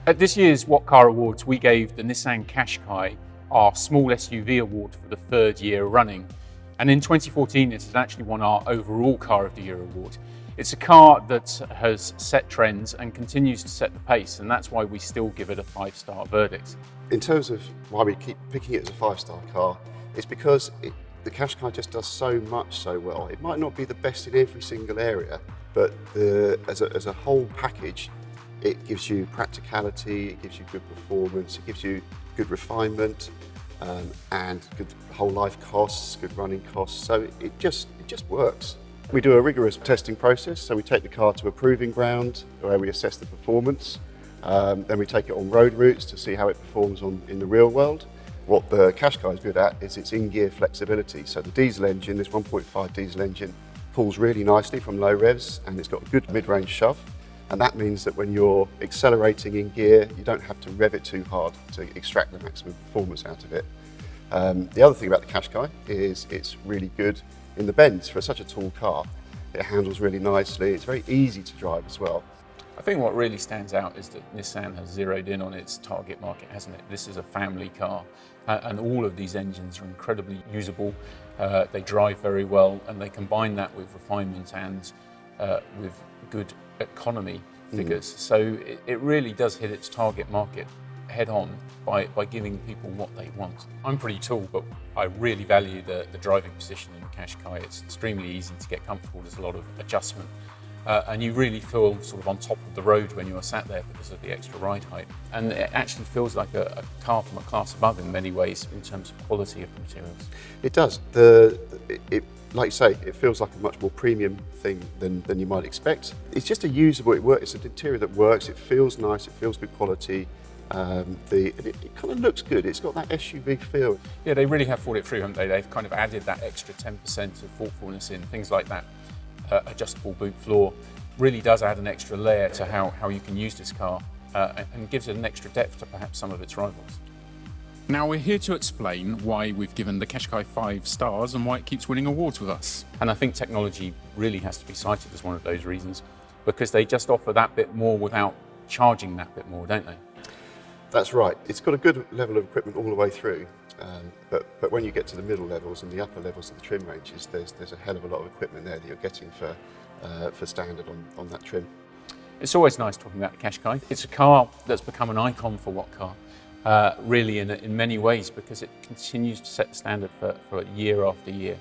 At this year's What Car Awards, we gave the Nissan Qashqai our Small SUV Award for the third year running. And in 2014, it has actually won our Overall Car of the Year award. It's a car that has set trends and continues to set the pace, and that's why we still give it a 5-star verdict. In terms of why we keep picking it as a 5-star car, it's because the Qashqai just does so much so well. It might not be the best in every single area, but as a whole package, it gives you practicality, it gives you good performance, it gives you good refinement, and good whole life costs, good running costs. So it just works. We do a rigorous testing process, so we take the car to a proving ground where we assess the performance. Then we take it on road routes to see how it performs in the real world. What the Qashqai is good at is its in-gear flexibility. So the diesel engine, this 1.5 diesel engine, pulls really nicely from low revs, and it's got a good mid-range shove. And that means that when you're accelerating in gear, you don't have to rev it too hard to extract the maximum performance out of it. The other thing about the Qashqai is it's really good in the bends. For such a tall car, it handles really nicely. It's very easy to drive as well. I think what really stands out is that Nissan has zeroed in on its target market, hasn't it? This is a family car, and all of these engines are incredibly usable. They drive very well, and they combine that with refinement and with good economy figures. So it really does hit its target market head on by giving people what they want. I'm pretty tall, but I really value the driving position in the Qashqai. It's extremely easy to get comfortable. There's a lot of adjustment. And you really feel sort of on top of the road when you're sat there because of the extra ride height. And it actually feels like a car from a class above in many ways in terms of quality of the materials. It does. Like you say, it feels like a much more premium thing than you might expect. It's just it's an interior that works, it feels nice, it feels good quality. It kind of looks good. It's got that SUV feel. Yeah, they really have thought it through, haven't they? They've kind of added that extra 10% of thoughtfulness in, things like that. Adjustable boot floor really does add an extra layer to how you can use this car and gives it an extra depth to perhaps some of its rivals. Now we're here to explain why we've given the Qashqai 5 stars and why it keeps winning awards with us. And I think technology really has to be cited as one of those reasons, because they just offer that bit more without charging that bit more, don't they? That's right. It's got a good level of equipment all the way through, but when you get to the middle levels and the upper levels of the trim ranges, there's a hell of a lot of equipment there that you're getting for standard on that trim. It's always nice talking about the Qashqai. It's a car that's become an icon for What Car, really in many ways, because it continues to set the standard for year after year.